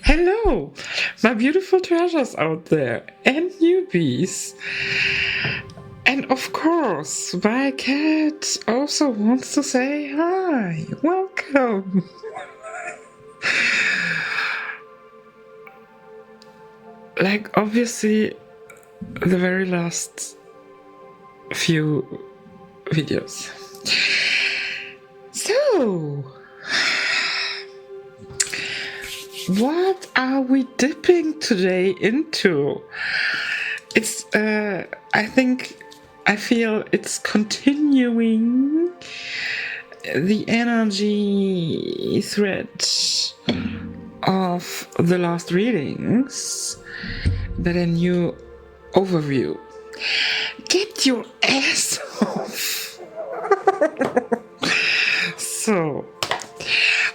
Hello, my beautiful treasures out there and newbies. And of course, my cat also wants to say hi. Welcome. Like, obviously, the very last few videos. So, what are we dipping today into? It's, I feel it's continuing the energy thread of the last readings, but a new overview. Get your ass off! So,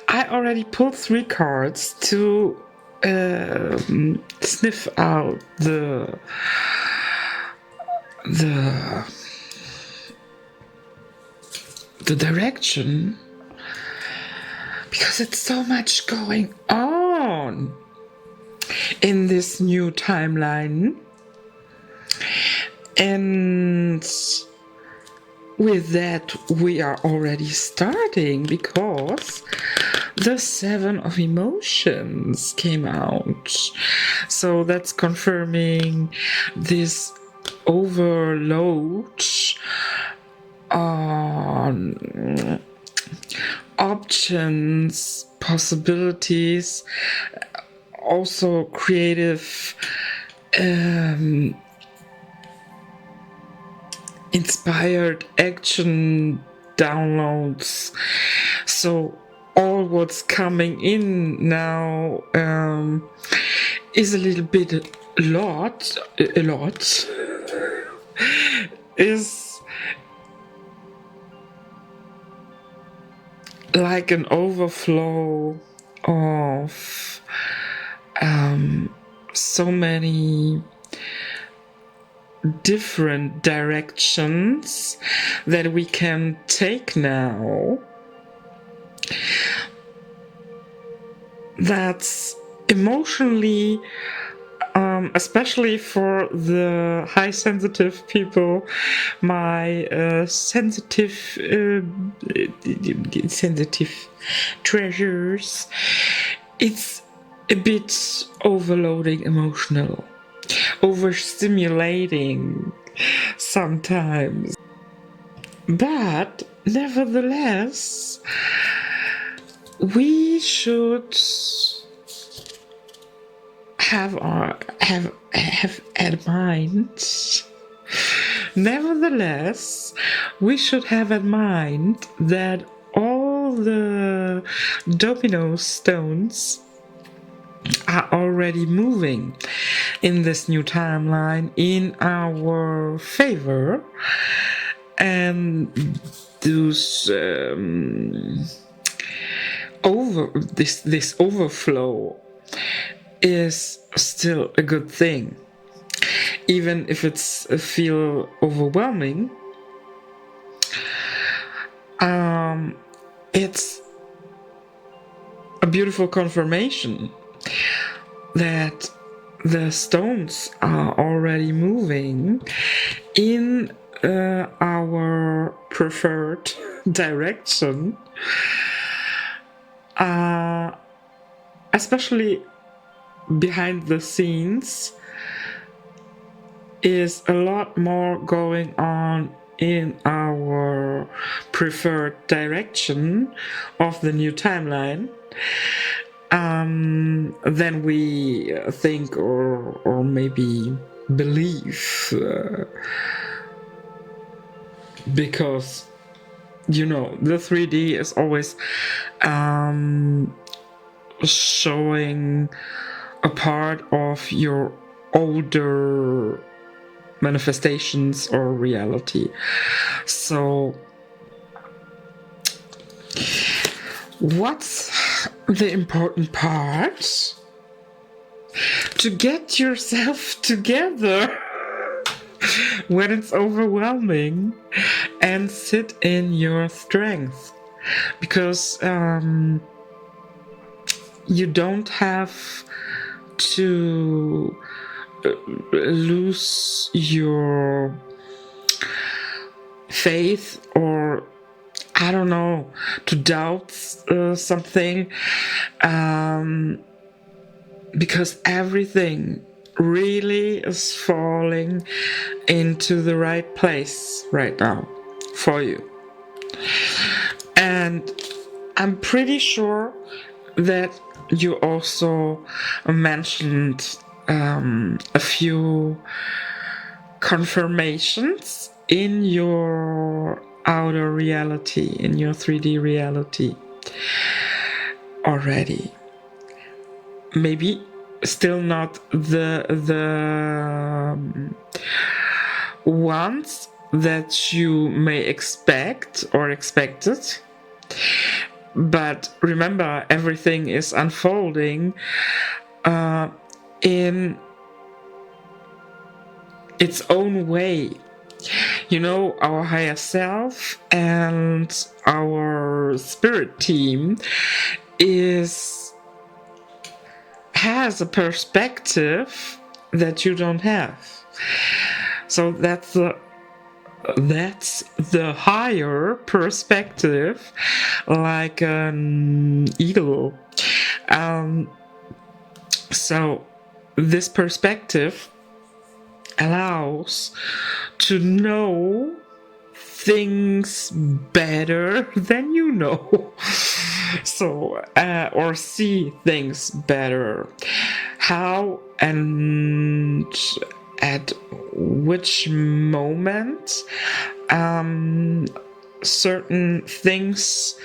I already pulled 3 cards to sniff out the direction, because it's so much going on in this new timeline. And with that, we are already starting because the 7 of Emotions came out. So that's confirming this overload on options, possibilities, also creative, inspired action downloads. So all what's coming in now is a little bit a lot is like an overflow of so many different directions that we can take now. That's emotionally, especially for the high sensitive people, my sensitive treasures, it's a bit overloading, emotional, overstimulating sometimes. But nevertheless, we should have at mind. Nevertheless, we should have in mind that all the domino stones are already moving in this new timeline in our favor, and those this overflow is still a good thing, even if it's feel overwhelming. It's a beautiful confirmation that the stones are already moving in our preferred direction, especially behind the scenes is a lot more going on in our preferred direction of the new timeline than we think or maybe believe, because the 3D is always showing a part of your older manifestations or reality. So what's the important part? To get yourself together when it's overwhelming and sit in your strength, because you don't have to lose your faith, or I don't know, to doubt something, because everything really is falling into the right place right now for you. And I'm pretty sure that you also mentioned a few confirmations in your outer reality, in your 3D reality already. Maybe still not the ones that you may expect or expected, but remember, everything is unfolding in its own way. You know, our higher self and our spirit team has a perspective that you don't have. So that's the higher perspective, like an eagle. So this perspective allows to know things better than you know. So, or see things better. How and at which moment certain things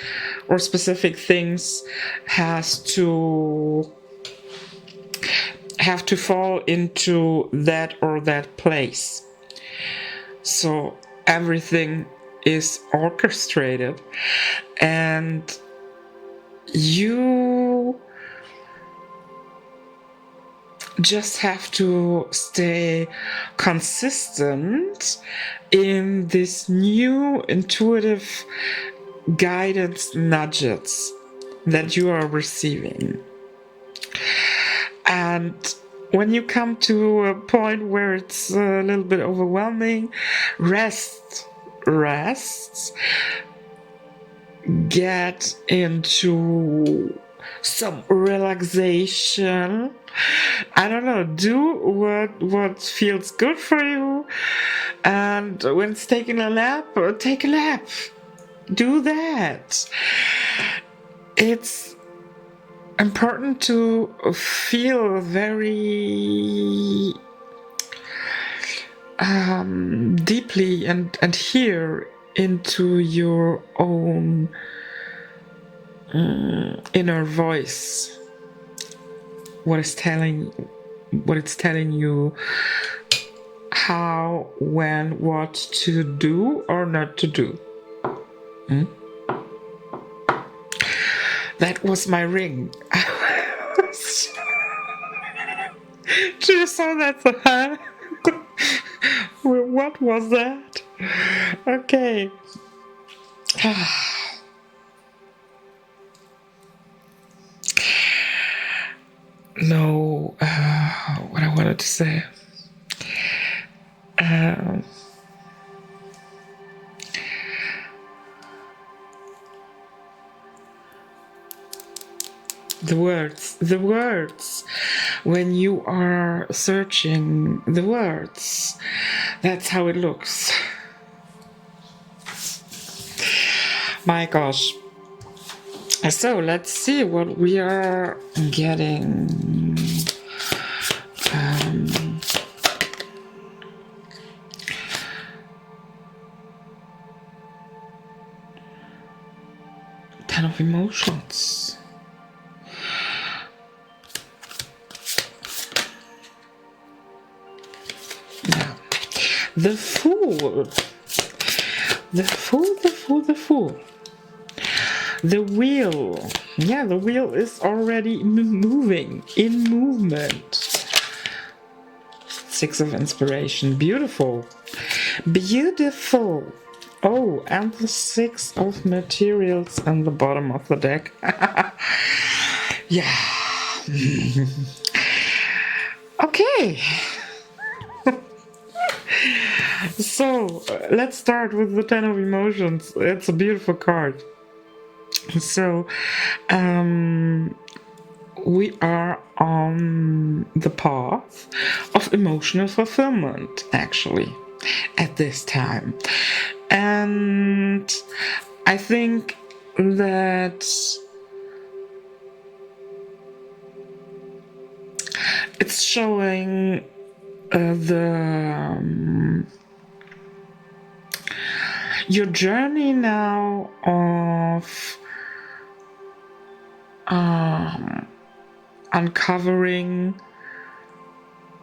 or specific things have to fall into that or that place. So everything is orchestrated, and you just have to stay consistent in this new intuitive guidance nudges that you are receiving. And when you come to a point where it's a little bit overwhelming, rest. Get into some relaxation. I don't know, do what feels good for you. And when it's taking a nap, take a nap. Do that. It's important to feel very deeply and hear into your own inner voice, what it's telling you how, when, what to do or not to do. That was my ring. Do you saw that? Huh? What was that? Okay. No, what I wanted to say. The words, when you are searching the words, that's how it looks. My gosh. So let's see what we are getting. Ten of emotions. Yeah. The Fool. The Fool. The wheel. Yeah, the wheel is already moving, in movement. Six of Inspiration. Beautiful. Oh, and the Six of Materials on the bottom of the deck. Yeah, Okay. So, let's start with the Ten of Emotions. It's a beautiful card. So, we are on the path of emotional fulfillment, actually, at this time. And I think that it's showing your journey now of uncovering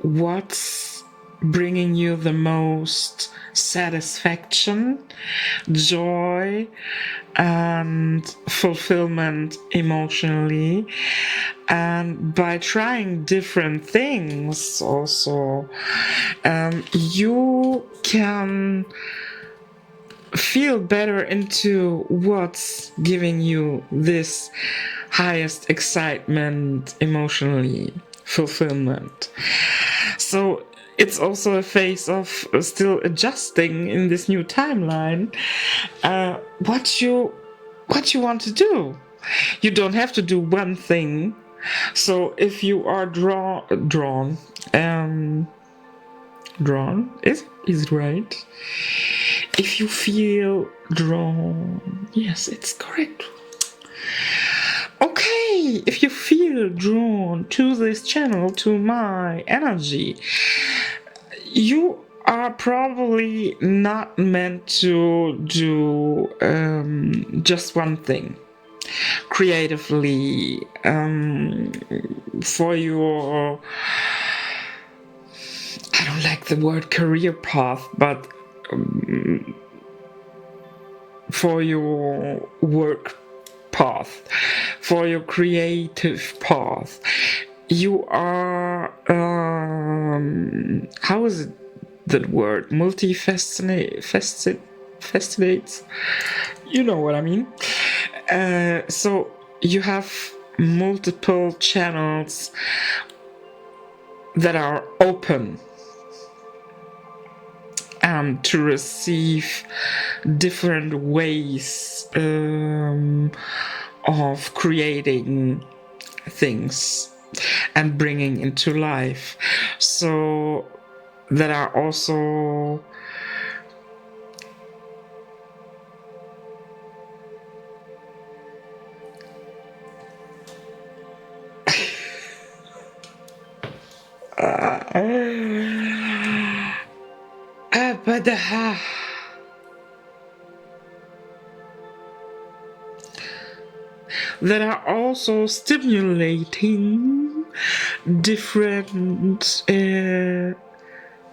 what's bringing you the most satisfaction, joy, and fulfillment emotionally. And by trying different things, also, you can feel better into what's giving you this highest excitement emotionally, fulfillment. So it's also a phase of still adjusting in this new timeline what you want to do. You don't have to do one thing. So if you are drawn is it right? If you feel drawn, yes, it's correct. Okay, if you feel drawn to this channel, to my energy, you are probably not meant to do just one thing creatively for your, I don't like the word career path, but for your work path, for your creative path. You are, how is it that word? Multifacets? You know what I mean. So you have multiple channels that are open to receive different ways of creating things and bringing into life. So that are also that are also stimulating different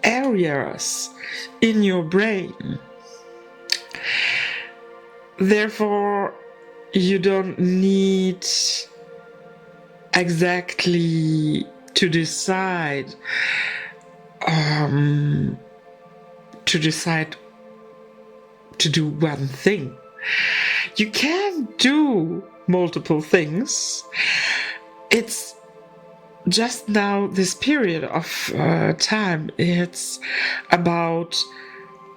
areas in your brain. Therefore, you don't need exactly to decide to do one thing. You can do multiple things. It's just now this period of time. It's about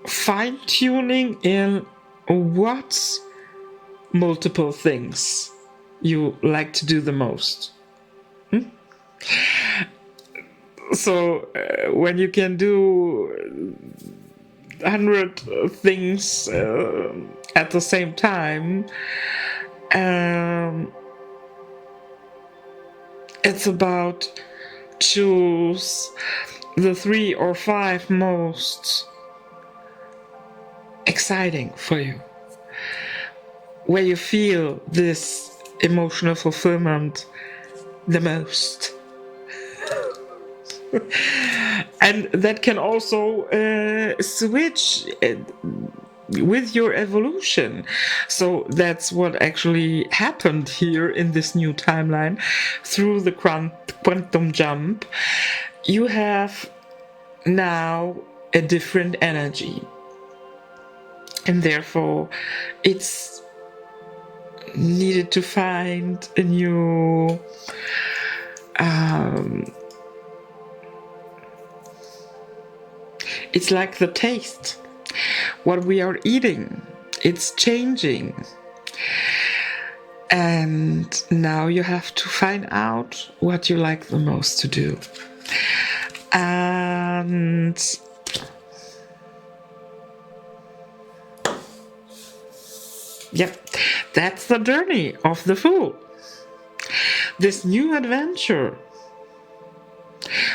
fine-tuning in what multiple things you like to do the most. So when you can do 100 things at the same time, it's about choose the 3 or 5 most exciting for you, where you feel this emotional fulfillment the most. And that can also switch with your evolution. So that's what actually happened here in this new timeline through the quantum jump. You have now a different energy, and therefore it's needed to find a new it's like the taste. What we are eating, it's changing. And now you have to find out what you like the most to do. And yep, that's the journey of the Fool. This new adventure,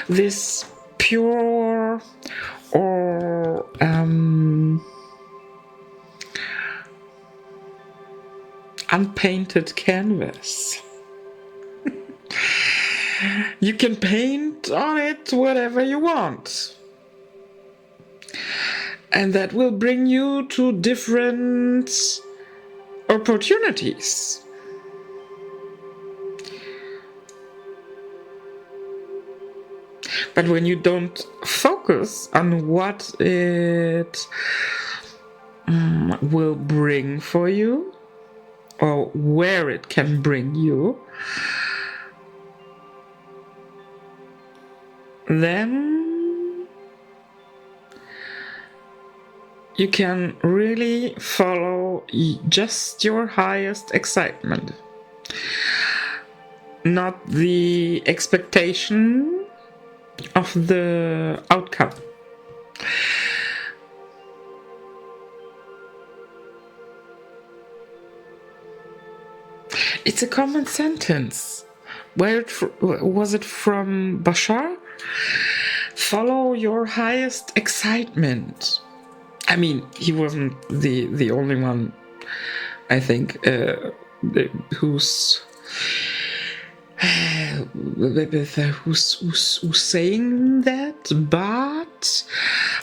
this pure or unpainted canvas. You can paint on it whatever you want. And that will bring you to different opportunities. But when you don't focus on what it will bring for you, or where it can bring you, then you can really follow just your highest excitement, not the expectation of the outcome. It's a common sentence. Where was it from Bashar? Follow your highest excitement. I mean, he wasn't the only one, I think, who's saying that, but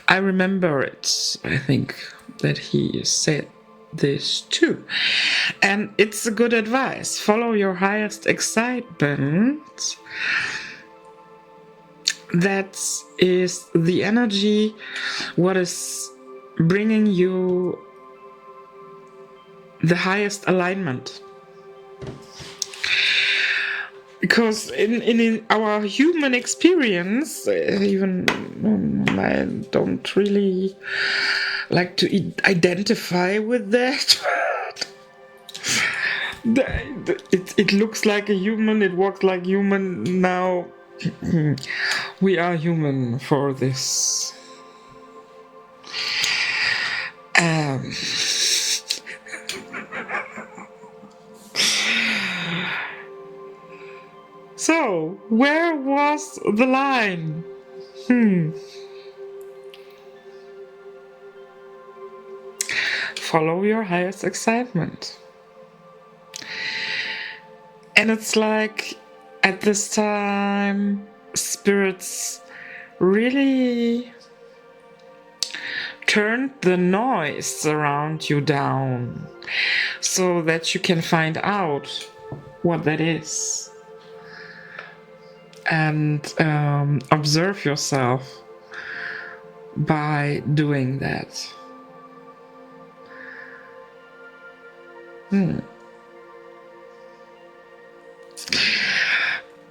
I remember it. I think that he said this too, and it's a good advice. Follow your highest excitement. That is the energy, what is bringing you the highest alignment. Because in our human experience, even I don't really like to identify with that. It looks like a human, it walks like human. Now we are human for this. So, where was the line? Follow your highest excitement. And it's like, at this time, spirits really turned the noise around you down so that you can find out what that is. And observe yourself by doing that.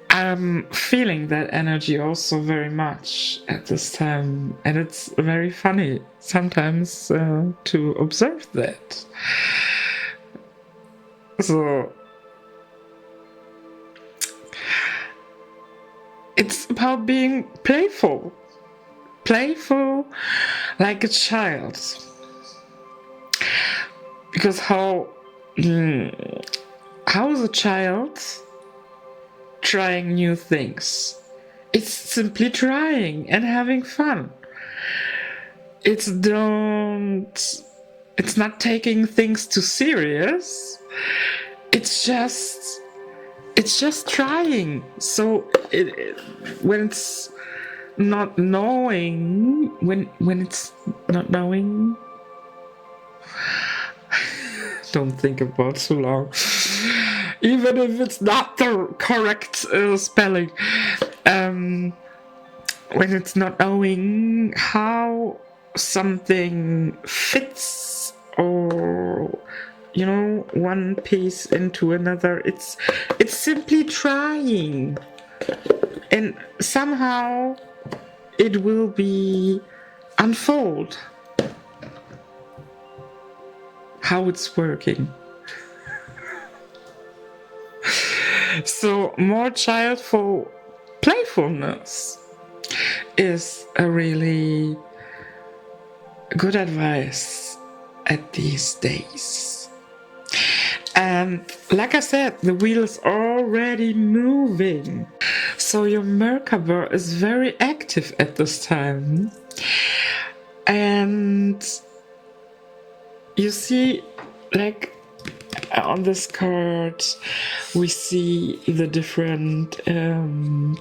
I'm feeling that energy also very much at this time, and it's very funny sometimes to observe that. So it's about being playful like a child. Because how is a child trying new things? It's simply trying and having fun. It's not taking things too serious. It's just trying. So when it's not knowing, when it's not knowing, don't think about so long. Even if it's not the correct spelling. When it's not knowing how something fits, or one piece into another, it's simply trying. and somehow it will be unfold how it's working. So more childful playfulness is a really good advice at these days. And like I said, the wheel is already moving. So your Merkaba is very active at this time. And you see, like on this card, we see the different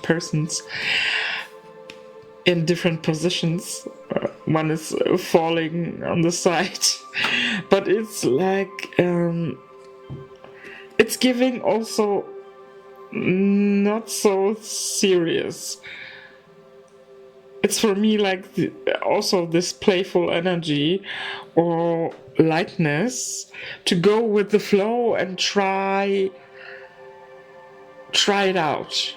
persons in different positions. One is falling on the side, but it's like it's giving also not so serious. It's for me like also this playful energy or lightness to go with the flow and try it out.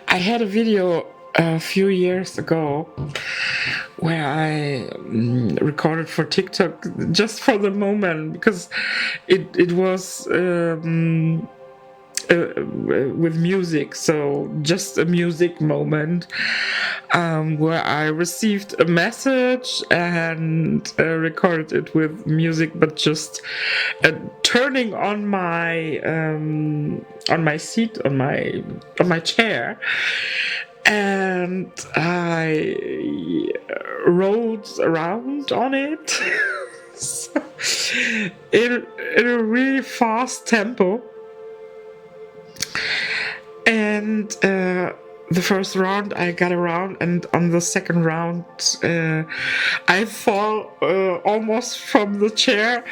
I had a video a few years ago where I recorded for TikTok just for the moment, because it was with music, so just a music moment where I received a message and recorded it with music, but just turning on my seat, on my chair, and I rolled around on it so, in a really fast tempo. And the first round I got around, and on the second round I fall almost from the chair,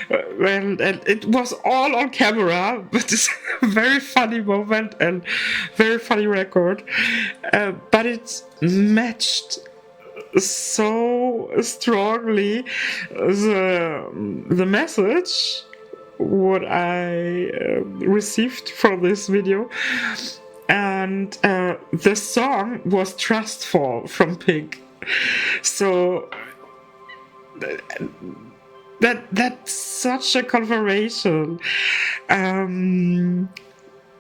and it was all on camera, but it's a very funny moment and very funny record, but it matched so strongly the message what I received for this video. And the song was Trustful from Pink. So that's such a confirmation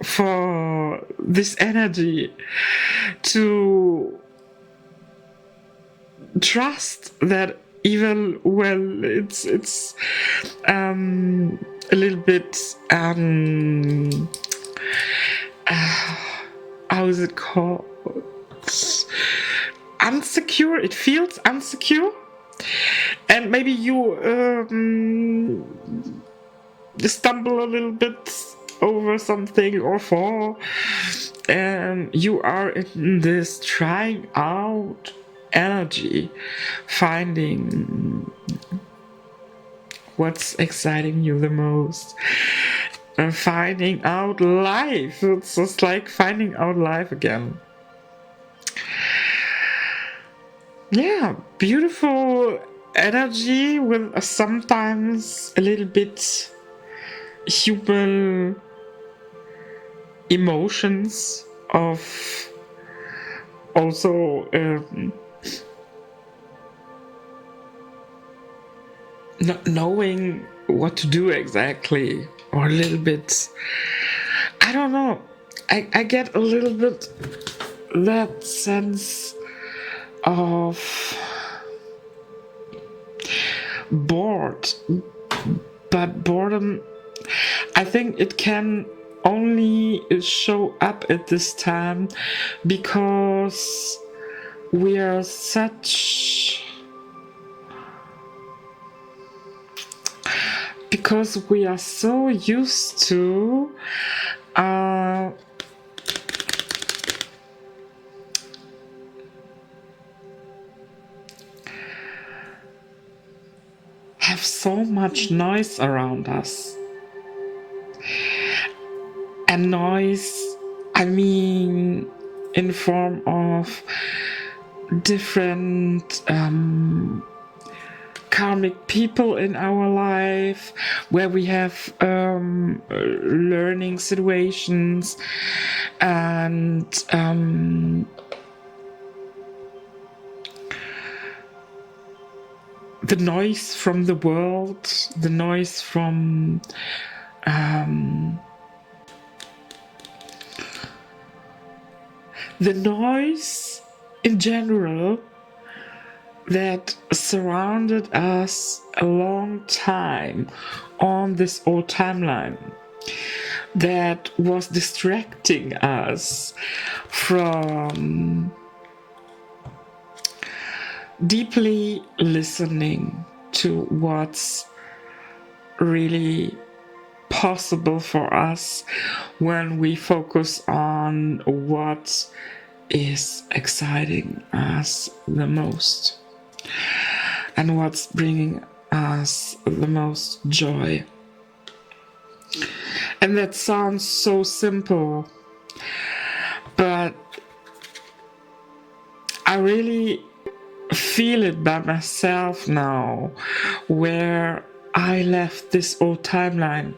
for this energy to trust that even when it's a little bit how is it called? Unsecure. It feels unsecure, and maybe you stumble a little bit over something or fall, and you are in this trying out energy, finding what's exciting you the most, and finding out life. It's just like finding out life again. Yeah, beautiful energy with sometimes a little bit human emotions of also not knowing what to do exactly, or a little bit, I don't know, I get a little bit that sense of bored, but boredom, I think it can only show up at this time because we are so used to have so much noise around us. And noise, I mean, in form of different karmic people in our life, where we have learning situations, and the noise from the world, the noise from the noise in general that surrounded us a long time on this old timeline, that was distracting us from deeply listening to what's really possible for us when we focus on what is exciting us the most and what's bringing us the most joy. And that sounds so simple, but I really feel it by myself now, where I left this old timeline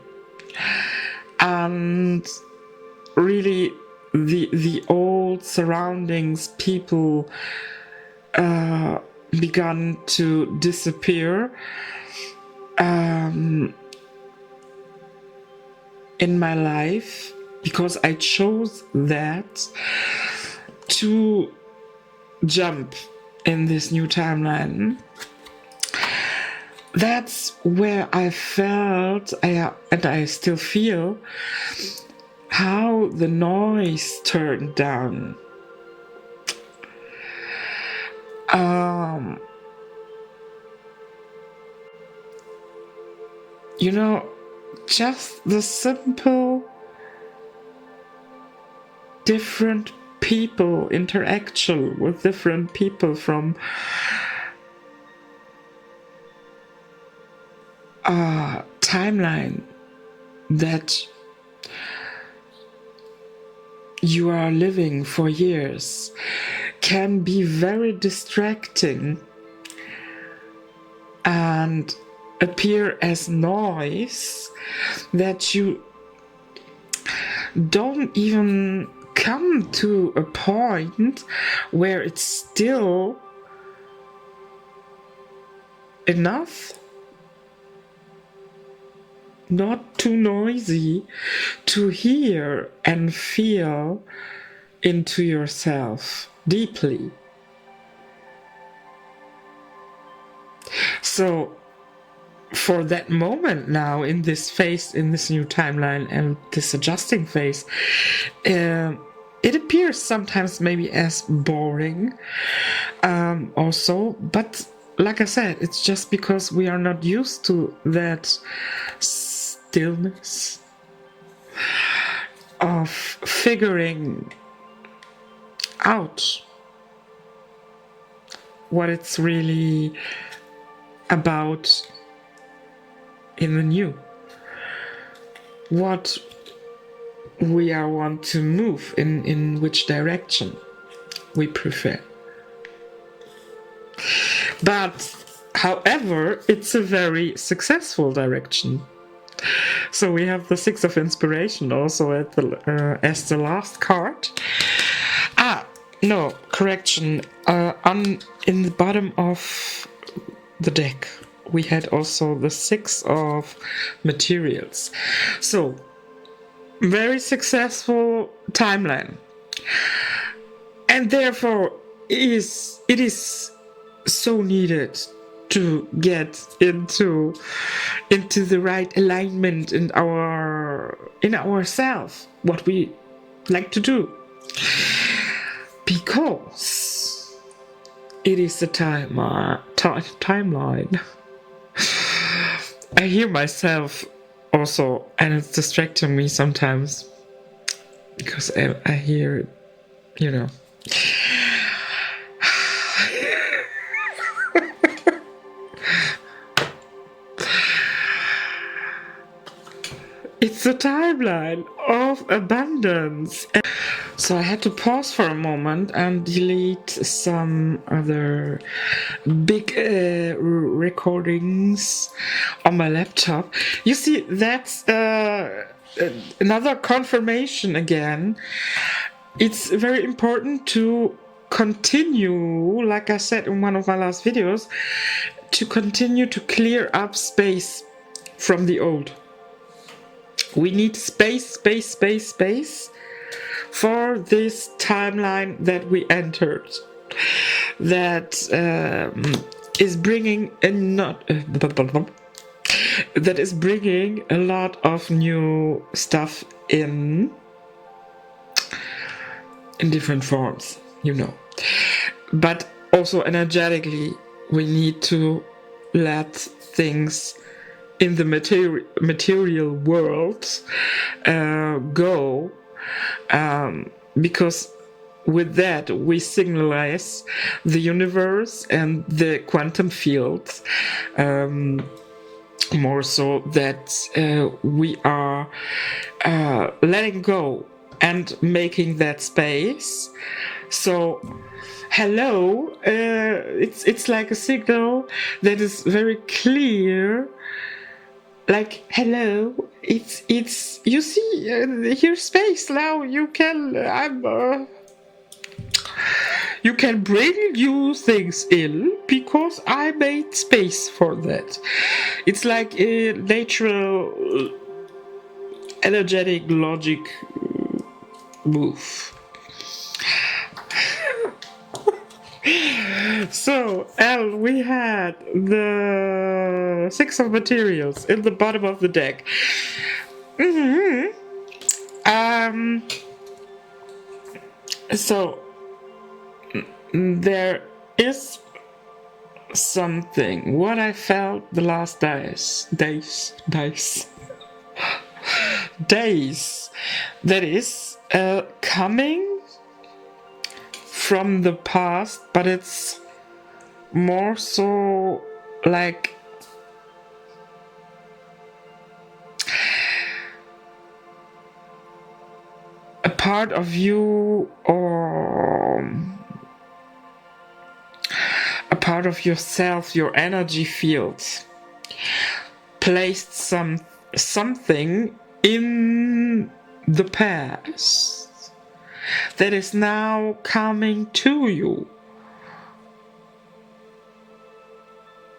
and really the old surroundings, people begun to disappear in my life, because I chose that to jump in this new timeline. That's where I felt, and I still feel, how the noise turned down. You know, just the simple different people, interaction with different people from a timeline that you are living for years can be very distracting and appear as noise that you don't even come to a point where it's still enough, not too noisy, to hear and feel into yourself deeply. So for that moment now, in this phase, in this new timeline and this adjusting phase, it appears sometimes maybe as boring also, but like I said, it's just because we are not used to that stillness of figuring out what it's really about in the new, what we are want to move in which direction we prefer. But however, it's a very successful direction. So we have the Six of Inspiration also at as the last card. No, correction. In the bottom of the deck, we had also the Six of Materials. So, very successful timeline. And therefore, it is so needed to get into the right alignment in ourselves, what we like to do, because it is the timeline. I hear myself also, and it's distracting me sometimes because I hear it, you know. It's the timeline of abundance. So I had to pause for a moment and delete some other big recordings on my laptop. You see, that's another confirmation again. It's very important to continue, like I said in one of my last videos, to continue to clear up space from the old. We need space for this timeline that we entered. That is bringing that is bringing a lot of new stuff in different forms, you know. But also energetically, we need to let things in the material world go, because with that we signalize the universe and the quantum fields, more so that we are letting go and making that space. So hello, it's like a signal that is very clear. Like, hello, it's you see, here's space now. You can you can bring new things in because I made space for that. It's like a natural, energetic logic move. So, L, we had the 6 of materials in the bottom of the deck. So, there is something. What I felt the last days, that is coming from the past, but it's more so like a part of you, or a part of yourself, your energy field, placed something in the past that is now coming to you,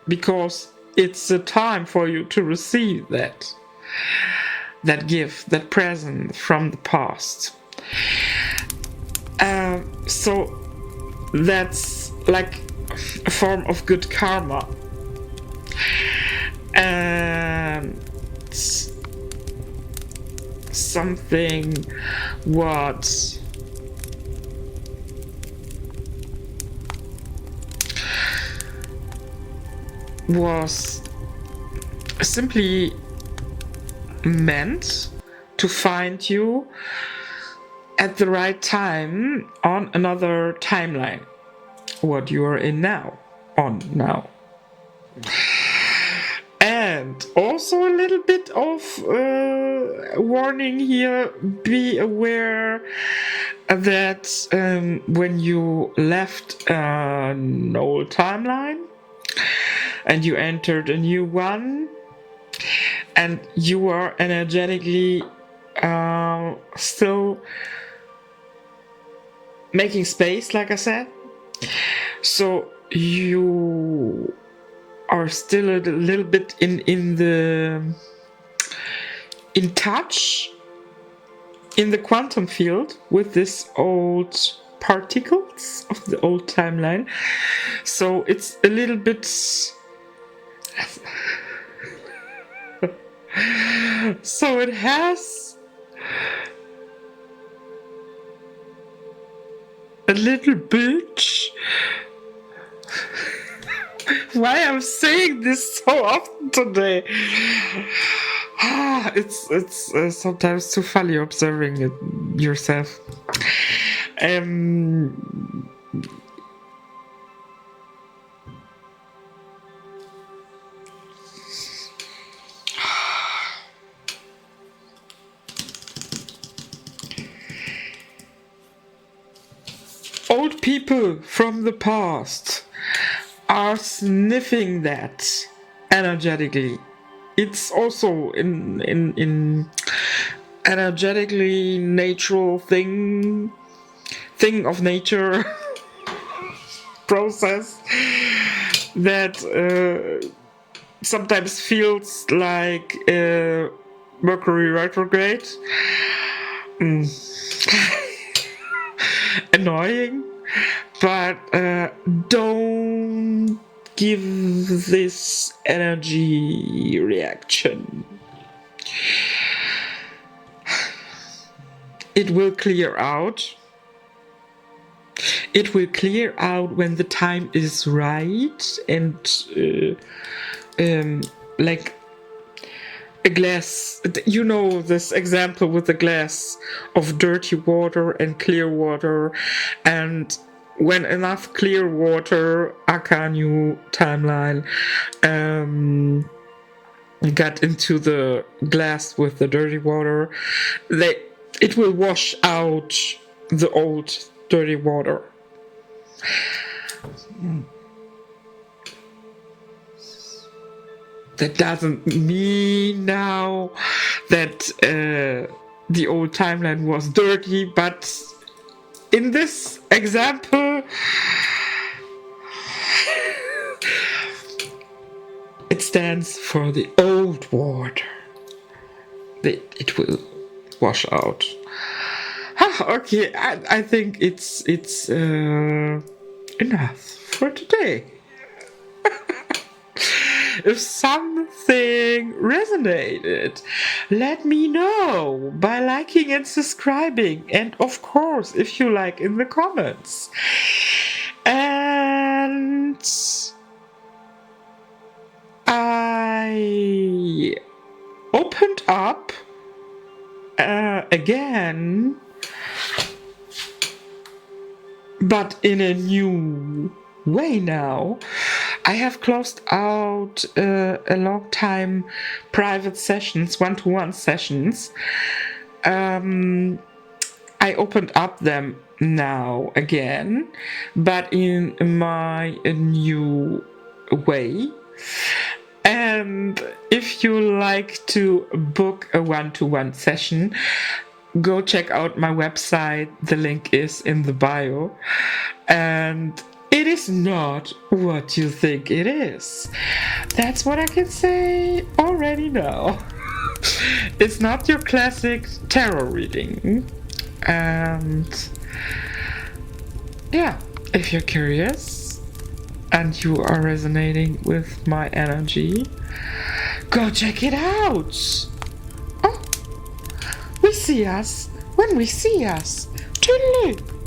because it's the time for you to receive that gift, that present from the past. So that's like a form of good karma, and something what was simply meant to find you at the right time on another timeline, what you are in now, now. And also a little bit of warning here: be aware that when you left an old timeline and you entered a new one, and you are energetically still making space, like I said, so you are still a little bit in touch in the quantum field with this old particles of the old timeline. So it's a little bit so it has a little bit why I'm saying this so often today. It's sometimes too funny observing it yourself. old people from the past are sniffing that energetically. It's also in energetically natural thing of nature process that sometimes feels like Mercury retrograde. Annoying, but don't give this energy reaction. It will clear out. It will clear out when the time is right, and like a glass, you know, this example with a glass of dirty water and clear water, and when enough clear water, aka new timeline, got into the glass with the dirty water, it will wash out the old dirty water. That doesn't mean now that the old timeline was dirty, but in this example, it stands for the old water. It will wash out. Okay, I think it's enough for today. If something resonated, let me know by liking and subscribing, and of course, if you like, in the comments. And I opened up again, but in a new way now. I have closed out a long time private sessions, one-to-one sessions. I opened up them now again, but in my new way. And if you like to book a one-to-one session, go check out my website. The link is in the bio. And it is not what you think it is. That's what I can say already now. It's not your classic tarot reading. And yeah, if you're curious and you are resonating with my energy, go check it out. Oh, we see us when we see us. Toodaloo.